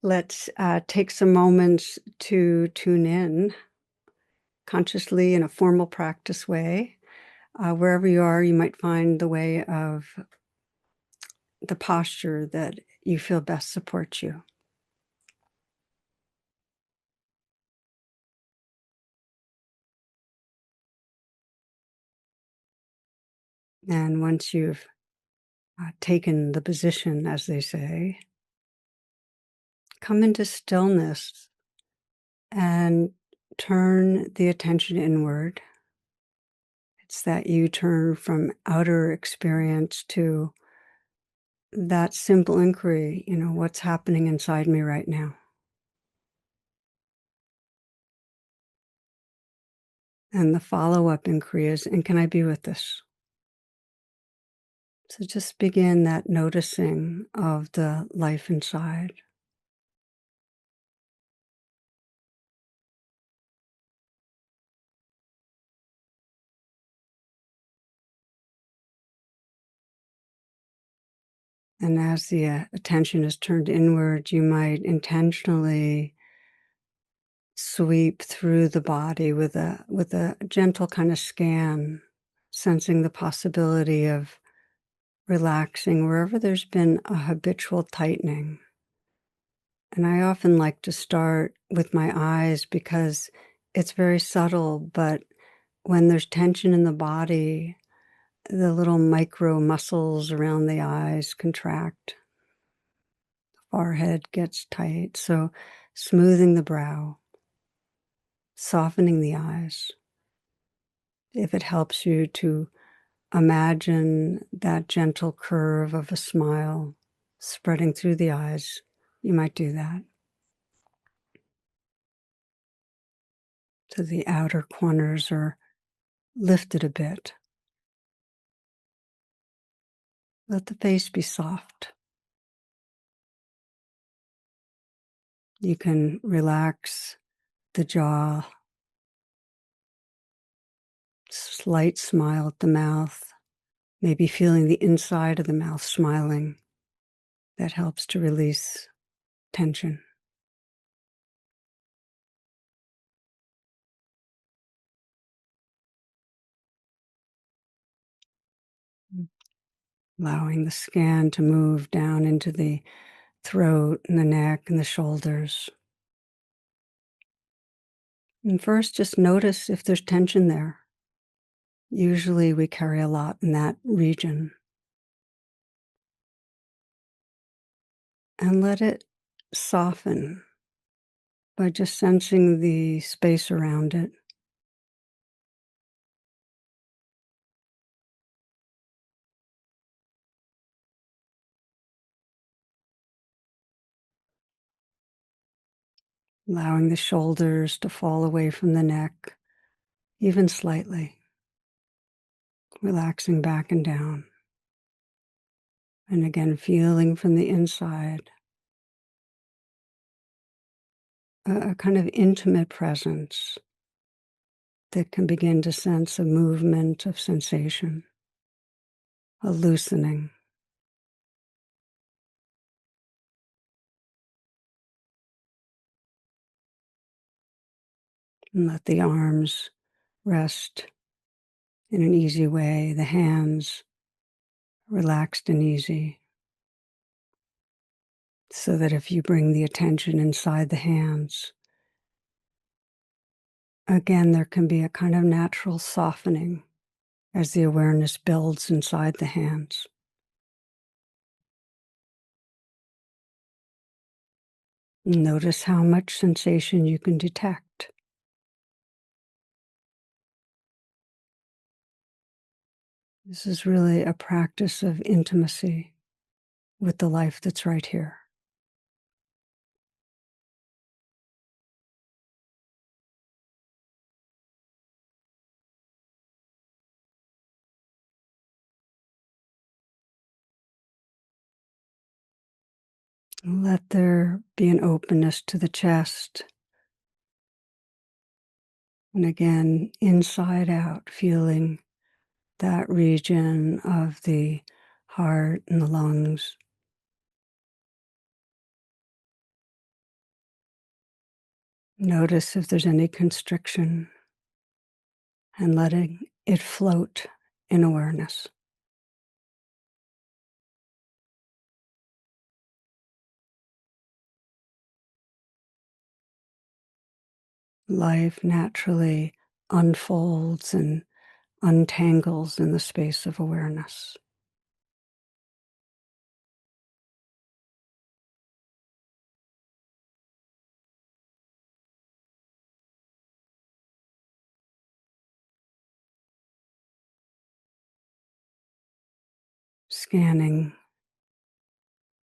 Let's take some moments to tune in consciously in a formal practice way. Wherever you are, you might find the way of the posture that you feel best supports you. And once you've taken the position, as they say, come into stillness and turn the attention inward. It's that you turn from outer experience to that simple inquiry, what's happening inside me right now? And the follow-up inquiry is, and can I be with this? So just begin that noticing of the life inside. And as the attention is turned inward, you might intentionally sweep through the body with a gentle kind of scan, sensing the possibility of relaxing wherever there's been a habitual tightening. And I often like to start with my eyes because it's very subtle, but when there's tension in the body, the little micro muscles around the eyes contract, forehead gets tight. So smoothing the brow, softening the eyes. If it helps you to imagine that gentle curve of a smile spreading through the eyes, you might do that. So the outer corners are lifted a bit. Let the face be soft. You can relax the jaw, slight smile at the mouth, maybe feeling the inside of the mouth smiling. That helps to release tension. Allowing the scan to move down into the throat and the neck and the shoulders. And first, just notice if there's tension there. Usually we carry a lot in that region. And let it soften by just sensing the space around it. Allowing the shoulders to fall away from the neck, even slightly. Relaxing back and down. And again, feeling from the inside a kind of intimate presence that can begin to sense a movement of sensation, a loosening. And let the arms rest in an easy way, the hands relaxed and easy, so that if you bring the attention inside the hands, again, there can be a kind of natural softening as the awareness builds inside the hands. Notice how much sensation you can detect. This is really a practice of intimacy with the life that's right here. Let there be an openness to the chest. And again, inside out, feeling that region of the heart and the lungs. Notice if there's any constriction and letting it float in awareness. Life naturally unfolds and untangles in the space of awareness. Scanning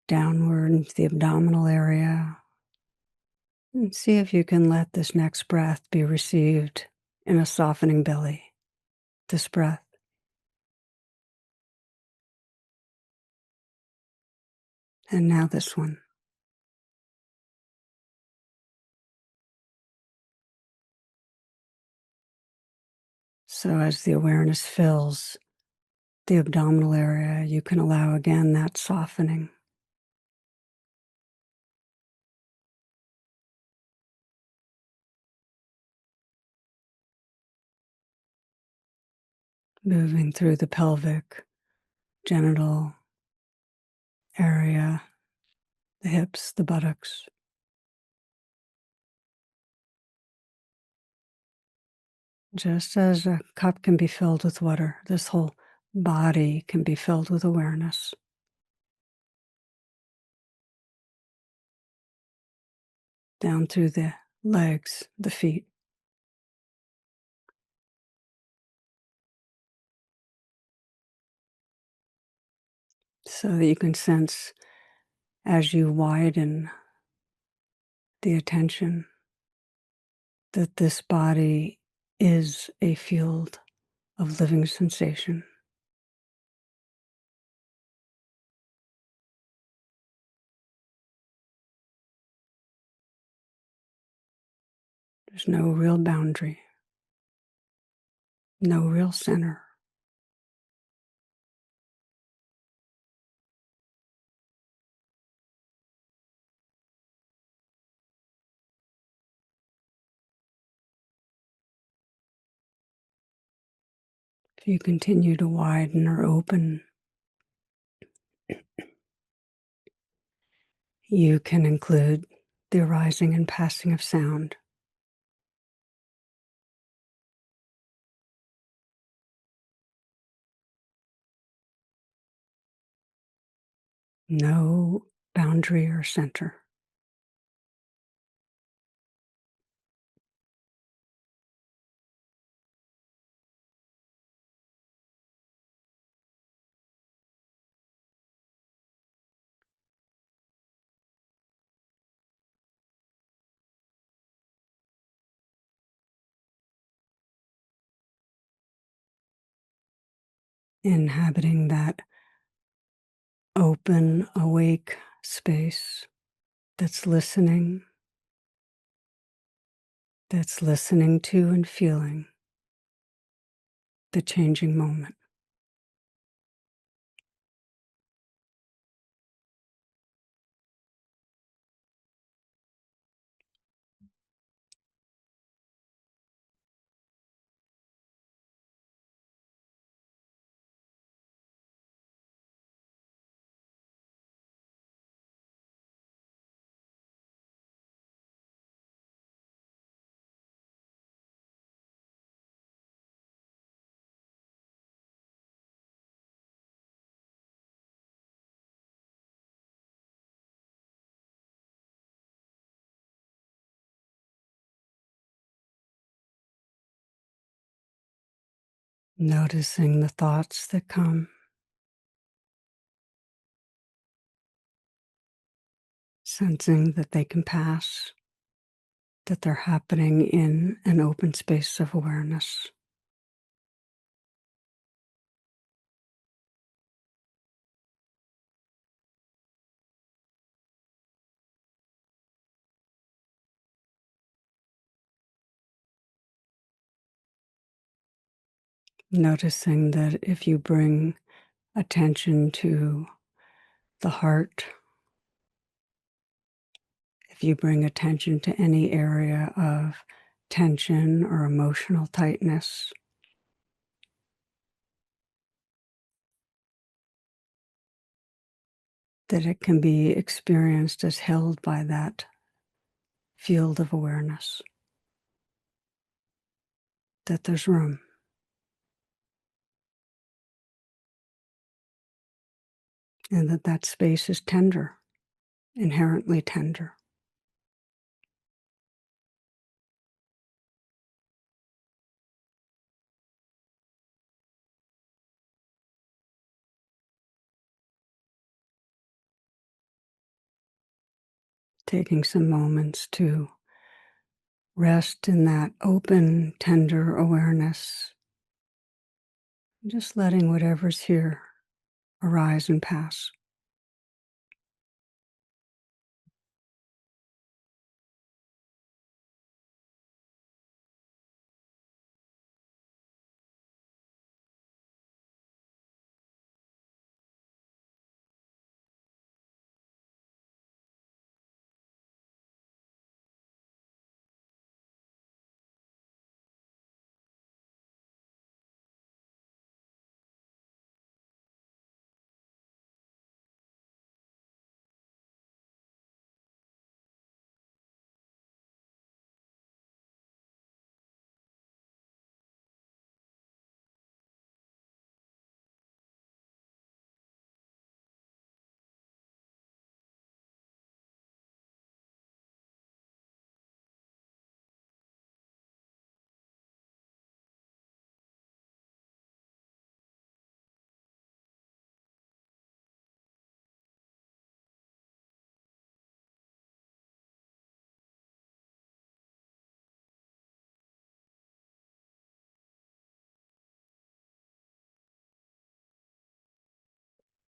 downward into the abdominal area. And see if you can let this next breath be received in a softening belly. This breath. And now this one. So as the awareness fills the abdominal area, you can allow again that softening. Moving through the pelvic, genital area, the hips, the buttocks. Just as a cup can be filled with water, this whole body can be filled with awareness. Down through the legs, the feet. So that you can sense as you widen the attention that this body is a field of living sensation. There's no real boundary, no real center. If you continue to widen or open, you can include the arising and passing of sound. No boundary or center. Inhabiting that open, awake space that's listening to and feeling the changing moment. Noticing the thoughts that come, sensing that they can pass, that they're happening in an open space of awareness. Noticing that if you bring attention to the heart, If you bring attention to any area of tension or emotional tightness, that it can be experienced as held by that field of awareness, that there's room, and that that space is tender, inherently tender. Taking some moments to rest in that open, tender awareness, just letting whatever's here arise and pass.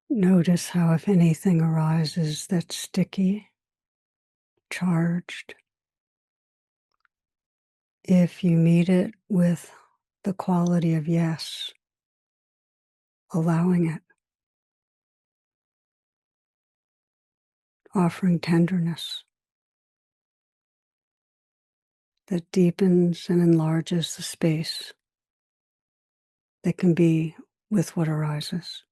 Notice how, if anything arises that's sticky, charged, if you meet it with the quality of yes, allowing it, offering tenderness that deepens and enlarges the space that can be with what arises.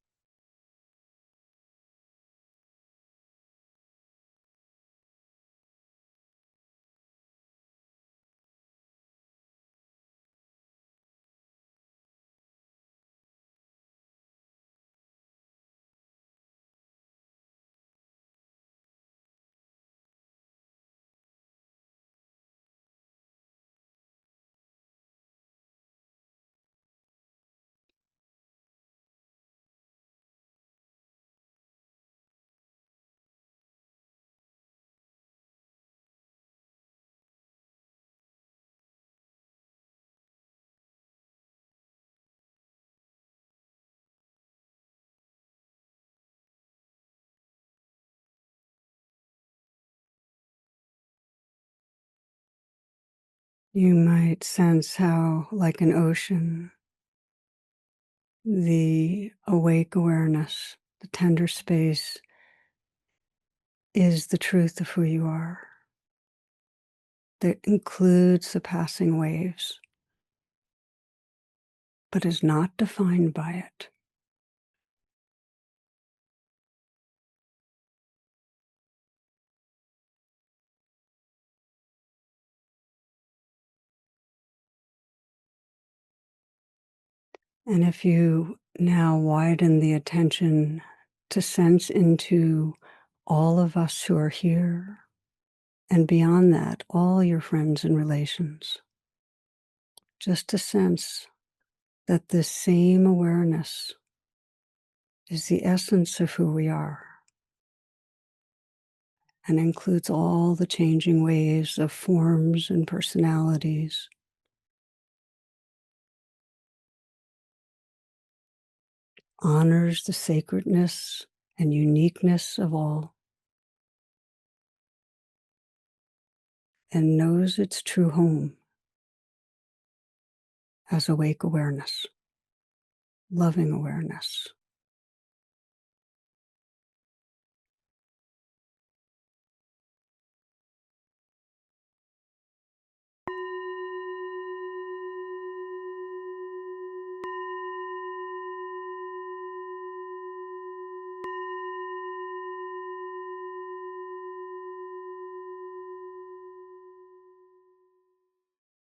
You might sense how, like an ocean, the awake awareness, the tender space, is the truth of who you are. That includes the passing waves, but is not defined by it. And if you now widen the attention to sense into all of us who are here, and beyond that, all your friends and relations, just to sense that this same awareness is the essence of who we are and includes all the changing waves of forms and personalities, honors the sacredness and uniqueness of all, and knows its true home as awake awareness, loving awareness.